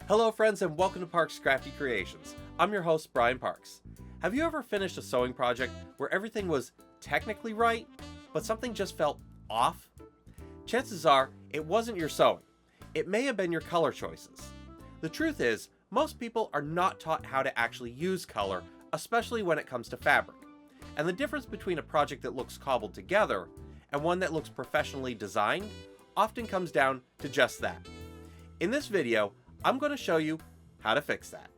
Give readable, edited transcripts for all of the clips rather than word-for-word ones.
Hello friends and welcome to Parks Crafty Creations. I'm your host Brian Parks. Have you ever finished a sewing project where everything was technically right, but something just felt off? Chances are it wasn't your sewing. It may have been your color choices. The truth is, most people are not taught how to actually use color, especially when it comes to fabric. And the difference between a project that looks cobbled together and one that looks professionally designed often comes down to just that. In this video, I'm going to show you how to fix that.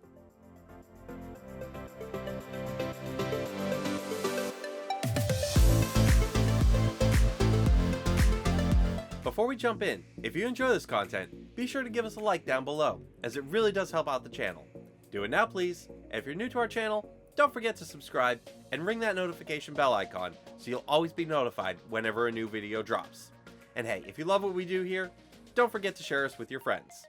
Before we jump in, if you enjoy this content, be sure to give us a like down below, as it really does help out the channel. Do it now please, and if you're new to our channel, don't forget to subscribe and ring that notification bell icon so you'll always be notified whenever a new video drops. And hey, if you love what we do here, don't forget to share us with your friends.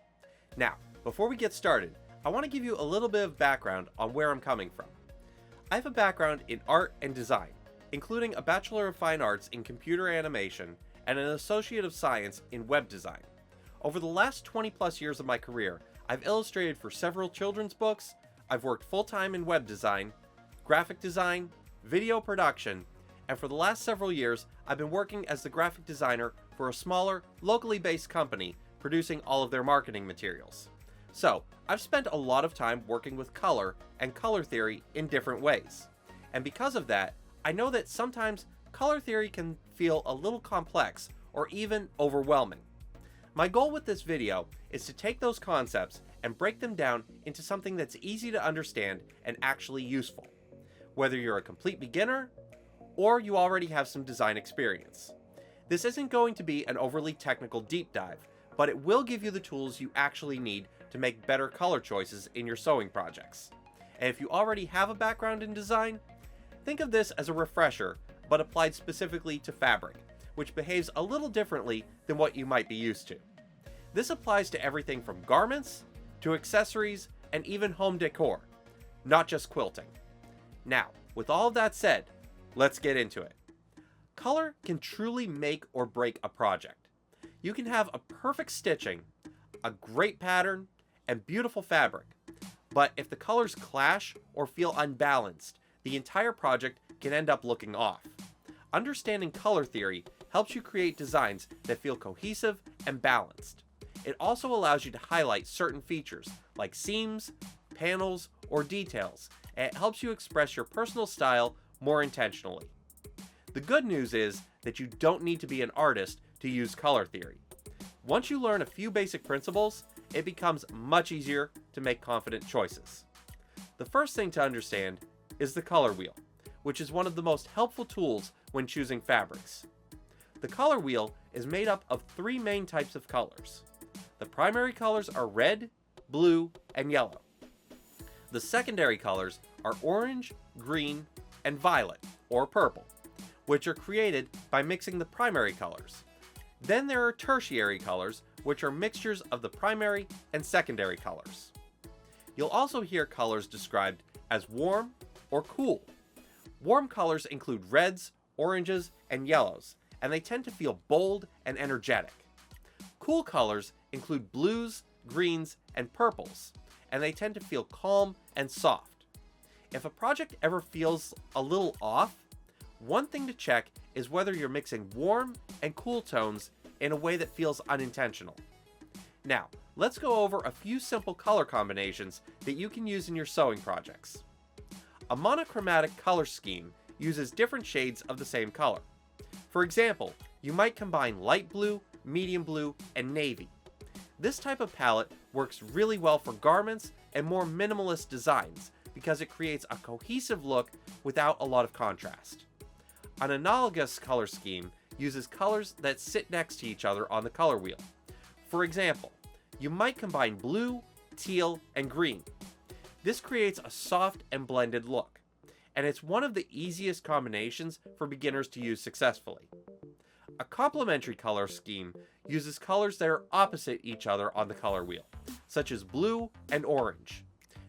Now, before we get started, I want to give you a little bit of background on where I'm coming from. I have a background in art and design, including a Bachelor of Fine Arts in Computer Animation and an Associate of Science in Web Design. Over the last 20 plus years of my career, I've illustrated for several children's books, I've worked full-time in web design, graphic design, video production, and for the last several years, I've been working as the graphic designer for a smaller, locally based company producing all of their marketing materials. So, I've spent a lot of time working with color and color theory in different ways. And because of that, I know that sometimes color theory can feel a little complex or even overwhelming. My goal with this video is to take those concepts and break them down into something that's easy to understand and actually useful, whether you're a complete beginner or you already have some design experience. This isn't going to be an overly technical deep dive, but it will give you the tools you actually need to make better color choices in your sewing projects. And if you already have a background in design, think of this as a refresher, but applied specifically to fabric, which behaves a little differently than what you might be used to. This applies to everything from garments, to accessories, and even home decor, not just quilting. Now, with all of that said, let's get into it. Color can truly make or break a project. You can have a perfect stitching, a great pattern, and beautiful fabric, but if the colors clash or feel unbalanced, the entire project can end up looking off. Understanding color theory helps you create designs that feel cohesive and balanced. It also allows you to highlight certain features like seams, panels, or details, and it helps you express your personal style more intentionally. The good news is that you don't need to be an artist to use color theory. Once you learn a few basic principles, it becomes much easier to make confident choices. The first thing to understand is the color wheel, which is one of the most helpful tools when choosing fabrics. The color wheel is made up of three main types of colors. The primary colors are red, blue, and yellow. The secondary colors are orange, green, and violet, or purple, which are created by mixing the primary colors. Then there are tertiary colors, which are mixtures of the primary and secondary colors. You'll also hear colors described as warm or cool. Warm colors include reds, oranges, and yellows, and they tend to feel bold and energetic. Cool colors include blues, greens, and purples, and they tend to feel calm and soft. If a project ever feels a little off, one thing to check is whether you're mixing warm and cool tones in a way that feels unintentional. Now, let's go over a few simple color combinations that you can use in your sewing projects. A monochromatic color scheme uses different shades of the same color. For example, you might combine light blue, medium blue, and navy. This type of palette works really well for garments and more minimalist designs because it creates a cohesive look without a lot of contrast. An analogous color scheme uses colors that sit next to each other on the color wheel. For example, you might combine blue, teal, and green. This creates a soft and blended look, and it's one of the easiest combinations for beginners to use successfully. A complementary color scheme uses colors that are opposite each other on the color wheel, such as blue and orange.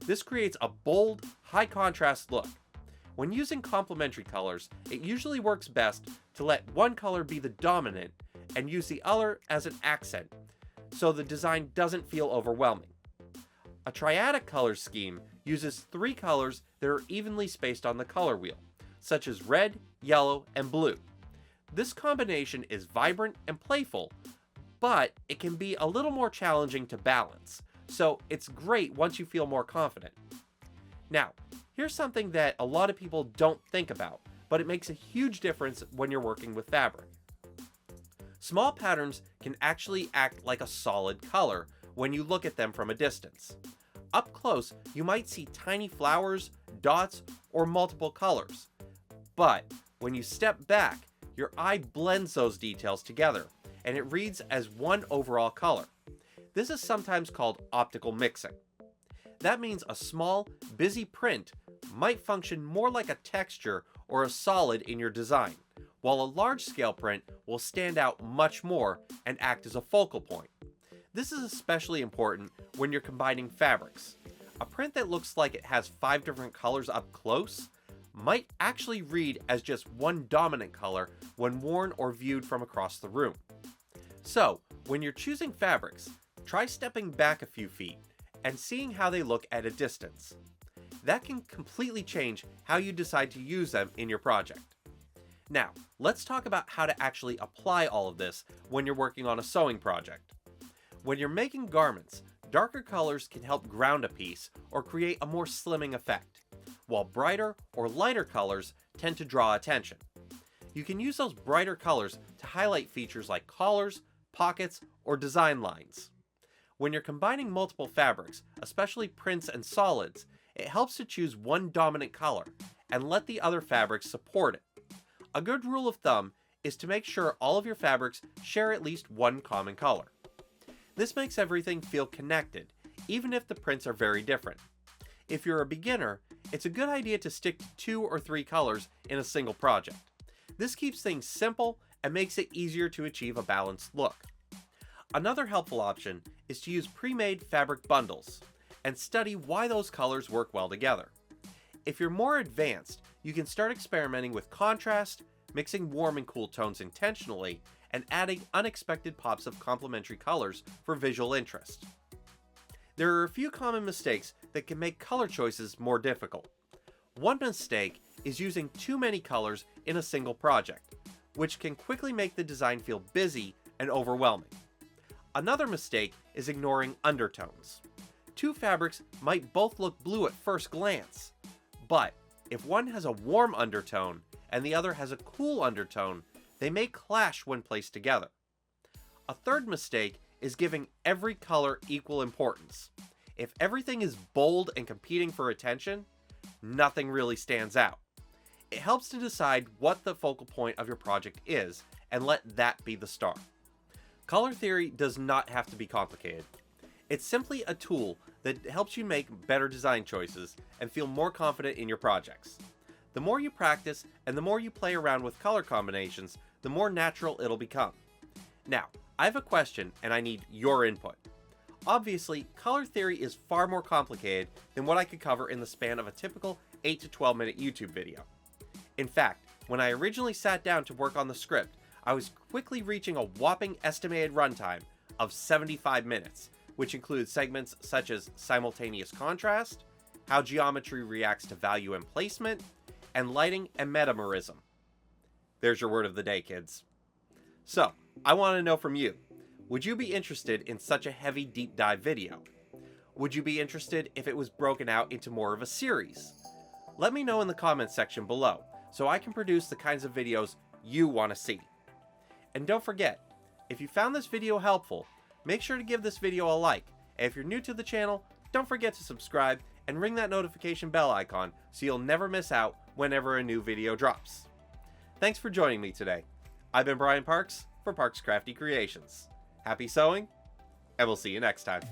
This creates a bold, high contrast look. When using complementary colors, it usually works best to let one color be the dominant and use the other as an accent, so the design doesn't feel overwhelming. A triadic color scheme uses 3 colors that are evenly spaced on the color wheel, such as red, yellow, and blue. This combination is vibrant and playful, but it can be a little more challenging to balance, so it's great once you feel more confident. Now, here's something that a lot of people don't think about, but it makes a huge difference when you're working with fabric. Small patterns can actually act like a solid color when you look at them from a distance. Up close, you might see tiny flowers, dots, or multiple colors. But when you step back, your eye blends those details together, and it reads as one overall color. This is sometimes called optical mixing. That means a small, busy print might function more like a texture or a solid in your design, while a large-scale print will stand out much more and act as a focal point. This is especially important when you're combining fabrics. A print that looks like it has 5 different colors up close might actually read as just one dominant color when worn or viewed from across the room. So, when you're choosing fabrics, try stepping back a few feet and seeing how they look at a distance. That can completely change how you decide to use them in your project. Now, let's talk about how to actually apply all of this when you're working on a sewing project. When you're making garments, darker colors can help ground a piece or create a more slimming effect, while brighter or lighter colors tend to draw attention. You can use those brighter colors to highlight features like collars, pockets, or design lines. When you're combining multiple fabrics, especially prints and solids, it helps to choose one dominant color and let the other fabrics support it. A good rule of thumb is to make sure all of your fabrics share at least one common color. This makes everything feel connected, even if the prints are very different. If you're a beginner, it's a good idea to stick to 2 or 3 colors in a single project. This keeps things simple and makes it easier to achieve a balanced look. Another helpful option is to use pre-made fabric bundles and study why those colors work well together. If you're more advanced, you can start experimenting with contrast, mixing warm and cool tones intentionally, and adding unexpected pops of complementary colors for visual interest. There are a few common mistakes that can make color choices more difficult. One mistake is using too many colors in a single project, which can quickly make the design feel busy and overwhelming. Another mistake is ignoring undertones. 2 fabrics might both look blue at first glance, but if one has a warm undertone and the other has a cool undertone, they may clash when placed together. A third mistake is giving every color equal importance. If everything is bold and competing for attention, nothing really stands out. It helps to decide what the focal point of your project is and let that be the star. Color theory does not have to be complicated. It's simply a tool that helps you make better design choices and feel more confident in your projects. The more you practice and the more you play around with color combinations, the more natural it'll become. Now, I have a question and I need your input. Obviously, color theory is far more complicated than what I could cover in the span of a typical 8 to 12 minute YouTube video. In fact, when I originally sat down to work on the script, I was quickly reaching a whopping estimated runtime of 75 minutes, which includes segments such as simultaneous contrast, how geometry reacts to value and placement, and lighting and metamerism. There's your word of the day, kids. So, I want to know from you, would you be interested in such a heavy deep dive video? Would you be interested if it was broken out into more of a series? Let me know in the comments section below, so I can produce the kinds of videos you want to see. And don't forget, if you found this video helpful, make sure to give this video a like, and if you're new to the channel, don't forget to subscribe and ring that notification bell icon so you'll never miss out whenever a new video drops. Thanks for joining me today. I've been Brian Parks for Parks Crafty Creations. Happy sewing, and we'll see you next time.